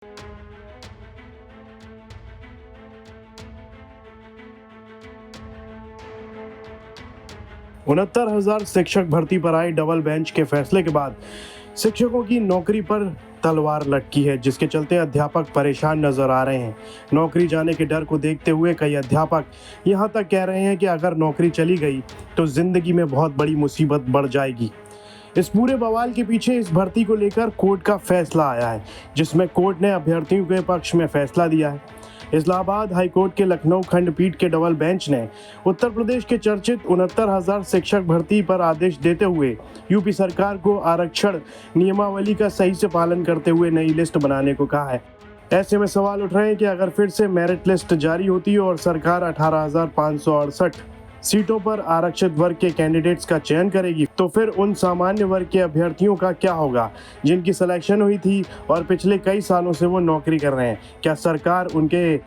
69,000 शिक्षक भर्ती पर आए डबल बेंच के फैसले के बाद शिक्षकों की नौकरी पर तलवार लटकी है, जिसके चलते अध्यापक परेशान नजर आ रहे हैं। नौकरी जाने के डर को देखते हुए कई अध्यापक यहां तक कह रहे हैं कि अगर नौकरी चली गई तो जिंदगी में बहुत बड़ी मुसीबत बढ़ जाएगी। इस पूरे बवाल के पीछे इस भर्ती को लेकर कोर्ट का फैसला आया है, जिसमें कोर्ट ने अभ्यर्थियों के पक्ष में फैसला दिया है। इस्लामाबाद हाईकोर्ट के लखनऊ खंडपीठ के डबल बेंच ने उत्तर प्रदेश के चर्चित 69,000 शिक्षक भर्ती पर आदेश देते हुए यूपी सरकार को आरक्षण नियमावली का सही से पालन करते हुए नई लिस्ट बनाने को कहा है। ऐसे में सवाल उठ रहे हैं कि अगर फिर से मेरिट लिस्ट जारी होती है और सरकार 18,568 सीटों पर आरक्षित वर्ग के कैंडिडेट्स का चयन करेगी, तो फिर उन सामान्य वर्ग के अभ्यर्थियों का क्या होगा जिनकी सिलेक्शन हुई थी और पिछले कई सालों से वो नौकरी कर रहे हैं। क्या सरकार उनके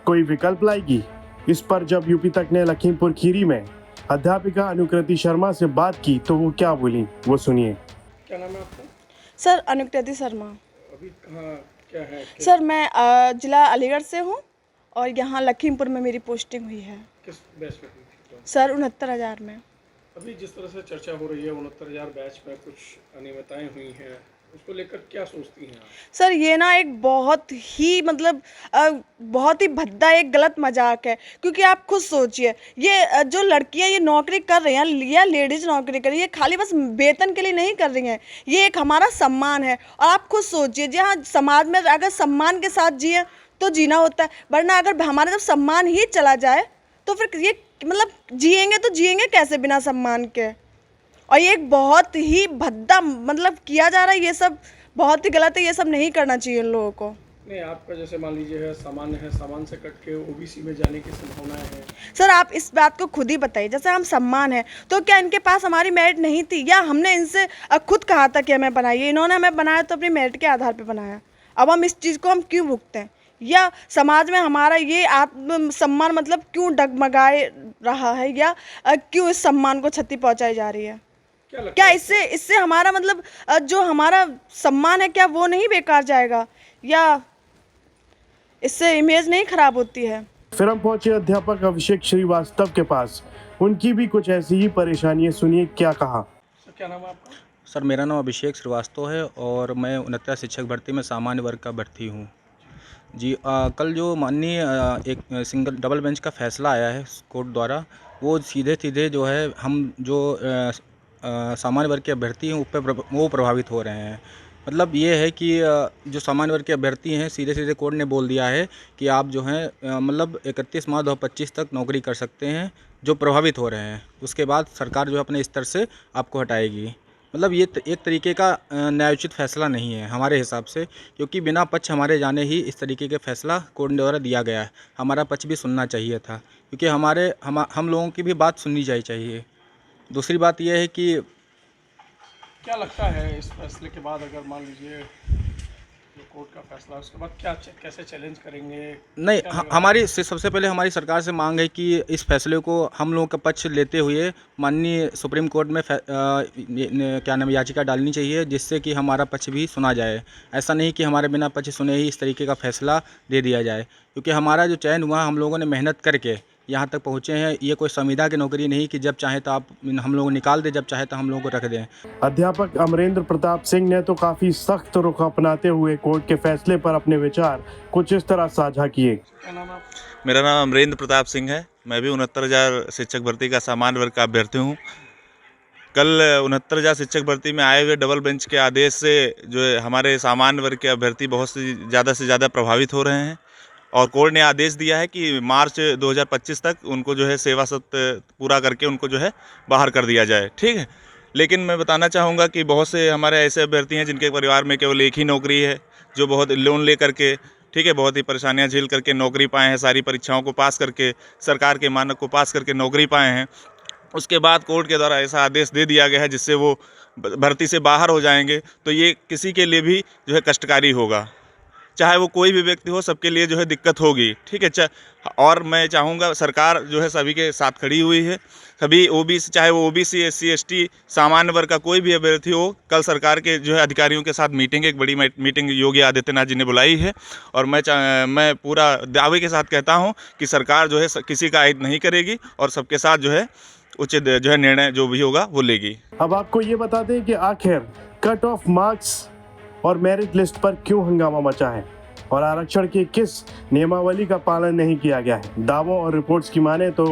कोई विकल्प लाएगी? इस पर जब यूपी तक ने लखीमपुर खीरी में अध्यापिका अनुकृति शर्मा से बात की तो वो क्या बोली, वो सुनिए। क्या नाम है आपका? सर अनुकृति शर्मा। अभी कहाँ क्या है? सर मैं जिला अलीगढ़ से हूँ और यहाँ लखीमपुर में मेरी पोस्टिंग हुई है। किस बैच में थी? सर 69,000 में। अभी जिस तरह से चर्चा हो रही है 69,000 बैच में कुछ अनियमितताएं हुई हैं, उसको लेकर क्या सोचती हैं आप? सर ये ना एक बहुत ही बहुत ही भद्दा एक गलत मजाक है, क्योंकि आप खुद सोचिए ये जो लड़कियां ये नौकरी कर रही हैं या लेडीज नौकरी कर रही है, खाली बस वेतन के लिए नहीं कर रही हैं, ये एक हमारा सम्मान है। और आप खुद सोचिए जहाँ समाज में अगर सम्मान के साथ जिए तो जीना होता है, वरना अगर हमारा जब सम्मान ही चला जाए तो फिर ये जिएंगे तो जिएंगे कैसे बिना सम्मान के। और ये एक बहुत ही भद्दा किया जा रहा है, ये सब बहुत ही गलत है, ये सब नहीं करना चाहिए इन लोगों को। नहीं, आपका जैसे मान लीजिए है सामान से कट के ओबीसी में जाने की संभावनाएं हैं। सर आप इस बात को खुद ही बताइए, जैसे हम सम्मान है तो क्या इनके पास हमारी मेरिट नहीं थी, या हमने इनसे खुद कहा था कि हमें बनाइए, इन्होंने हमें बनाया तो अपनी मेरिट के आधार पर बनाया। अब हम इस चीज़ को हम क्यों भुगते हैं, या समाज में हमारा ये आत्म सम्मान क्यों डगमगाए रहा है, या क्यों इस सम्मान को क्षति पहुंचाई जा रही है? क्या इससे हमारा जो हमारा सम्मान है क्या वो नहीं बेकार जाएगा, या इससे इमेज नहीं खराब होती है? फिर हम पहुंचे अध्यापक अभिषेक श्रीवास्तव के पास, उनकी भी कुछ ऐसी ही परेशानियां, सुनिए क्या कहा। क्या नाम है आपका? सर मेरा नाम अभिषेक श्रीवास्तव है और मैं 69 शिक्षक भर्ती में सामान्य वर्ग का भर्ती हूँ जी। कल जो माननीय एक सिंगल डबल बेंच का फैसला आया है कोर्ट द्वारा, वो सीधे जो है हम जो सामान्य वर्ग के अभ्यर्थी हैं वो प्रभावित हो रहे हैं। ये है कि जो सामान्य वर्ग के अभ्यर्थी हैं सीधे कोर्ट ने बोल दिया है कि आप जो हैं 31 मार्च 2025 तक नौकरी कर सकते हैं जो प्रभावित हो रहे हैं। उसके बाद सरकार जो है अपने स्तर से आपको हटाएगी। ये एक तरीके का न्यायोचित फैसला नहीं है हमारे हिसाब से, क्योंकि बिना पक्ष हमारे जाने ही इस तरीके के फैसला कोर्ट द्वारा दिया गया है। हमारा पक्ष भी सुनना चाहिए था, क्योंकि हम लोगों की भी बात सुननी चाहिए। दूसरी बात यह है कि क्या लगता है इस फैसले के बाद, अगर मान लीजिए जो कोर्ट का फैसला उसके बाद कैसे चैलेंज करेंगे? नहीं, हमारी सबसे पहले हमारी सरकार से मांग है कि इस फैसले को हम लोगों का पक्ष लेते हुए माननीय सुप्रीम कोर्ट में याचिका डालनी चाहिए, जिससे कि हमारा पक्ष भी सुना जाए। ऐसा नहीं कि हमारे बिना पक्ष सुने ही इस तरीके का फैसला दे दिया जाए, क्योंकि हमारा जो चयन हुआ हम लोगों ने मेहनत करके यहाँ तक पहुँचे हैं। ये कोई संविदा की नौकरी नहीं कि जब चाहे तो आप हम लोगों को निकाल दें, जब चाहे तो हम लोगों को रख दें। अध्यापक अमरेंद्र प्रताप सिंह ने तो काफी सख्त रुख अपनाते हुए कोर्ट के फैसले पर अपने विचार कुछ इस तरह साझा किए। क्या नाम है? मेरा नाम अमरेंद्र प्रताप सिंह है। मैं भी 69,000 शिक्षक भर्ती का सामान्य वर्ग का अभ्यर्थी हूँ। कल 69,000 शिक्षक भर्ती में आए हुए डबल बेंच के आदेश से जो है हमारे सामान्य वर्ग के अभ्यर्थी बहुत से ज़्यादा प्रभावित हो रहे हैं, और कोर्ट ने आदेश दिया है कि मार्च 2025 तक उनको जो है सेवा सत्र पूरा करके उनको जो है बाहर कर दिया जाए। ठीक है, लेकिन मैं बताना चाहूँगा कि बहुत से हमारे ऐसे अभ्यर्थी हैं जिनके परिवार में केवल एक ही नौकरी है, जो बहुत लोन ले करके, ठीक है, बहुत ही परेशानियां झेल करके नौकरी पाए हैं, सारी परीक्षाओं को पास करके, सरकार के मानक को पास करके नौकरी पाए हैं। उसके बाद कोर्ट के द्वारा ऐसा आदेश दे दिया गया है जिससे वो भर्ती से बाहर हो जाएंगे, तो ये किसी के लिए भी जो है कष्टकारी होगा। चाहे वो कोई भी व्यक्ति हो, सबके लिए जो है दिक्कत होगी, ठीक है। और मैं चाहूँगा सरकार जो है सभी के साथ खड़ी हुई है। सभी ओबीसी, चाहे वो ओबीसी, एससी, एसटी, सामान्य वर्ग का कोई भी अभ्यर्थी हो, कल सरकार के जो है अधिकारियों के साथ एक बड़ी मीटिंग योगी आदित्यनाथ जी ने बुलाई है। और मैं पूरा दावे के साथ कहता हूँ कि सरकार जो है किसी का अहित नहीं करेगी और सबके साथ जो है उचित जो है निर्णय जो भी होगा वो लेगी। अब आपको ये बता दें कि आखिर कट ऑफ मार्क्स और मेरिट लिस्ट पर क्यों हंगामा मचा है और आरक्षण की किस नियमावली का पालन नहीं किया गया है। दावों और रिपोर्ट्स की माने तो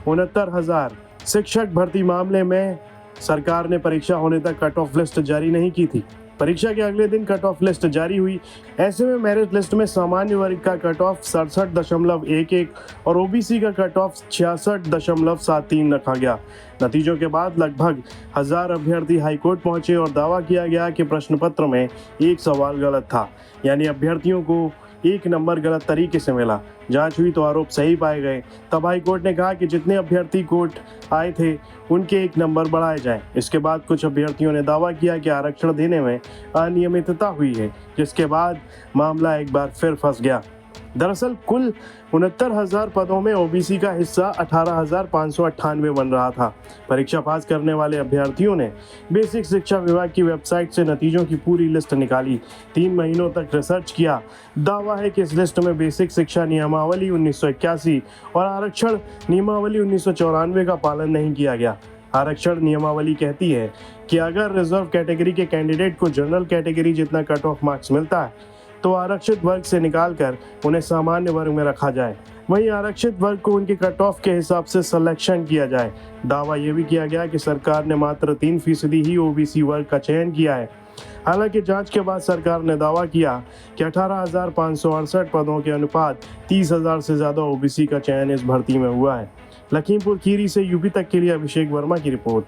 69,000 शिक्षक भर्ती मामले में सरकार ने परीक्षा होने तक कट ऑफ लिस्ट जारी नहीं की थी। परीक्षा के अगले दिन कट ऑफ लिस्ट जारी हुई। ऐसे में मेरिट लिस्ट में सामान्य वर्ग का कट ऑफ 67.11 और ओबीसी का कट ऑफ 66.73 रखा गया। नतीजों के बाद लगभग 1000 अभ्यर्थी हाईकोर्ट पहुंचे और दावा किया गया कि प्रश्न पत्र में एक सवाल गलत था, यानी अभ्यर्थियों को एक नंबर गलत तरीके से मिला। जांच हुई तो आरोप सही पाए गए। तब हाईकोर्ट ने कहा कि जितने अभ्यर्थी कोर्ट आए थे उनके एक नंबर बढ़ाए जाएं। इसके बाद कुछ अभ्यर्थियों ने दावा किया कि आरक्षण देने में अनियमितता हुई है, जिसके बाद मामला एक बार फिर फंस गया। दरअसल कुल 69,000 पदों में ओबीसी का हिस्सा 18,598 बन रहा था। परीक्षा पास करने वाले अभ्यर्थियों ने बेसिक शिक्षा विभाग की वेबसाइट से नतीजों की पूरी लिस्ट निकाली। 3 महीनों तक रिसर्च किया। दावा है कि इस लिस्ट में बेसिक शिक्षा नियमावली 1981 और आरक्षण नियमावली 1994 का पालन नहीं किया गया। आरक्षण नियमावली कहती है कि अगर रिजर्व कैटेगरी के कैंडिडेट को जनरल कैटेगरी जितना कट ऑफ मार्क्स मिलता है तो आरक्षित वर्ग से निकालकर उन्हें सामान्य वर्ग में रखा जाए। वहीं आरक्षित वर्ग को उनके कट ऑफ के हिसाब से सिलेक्शन किया जाए। दावा यह भी किया गया कि सरकार ने मात्र 3% ही ओबीसी वर्ग का चयन किया है। हालांकि जांच के बाद सरकार ने दावा किया कि 18,568 पदों के अनुपात 30,000 से ज़्यादा ओबीसी का चयन इस भर्ती में हुआ है। लखीमपुर खीरी से यूपी तक के लिए अभिषेक वर्मा की रिपोर्ट।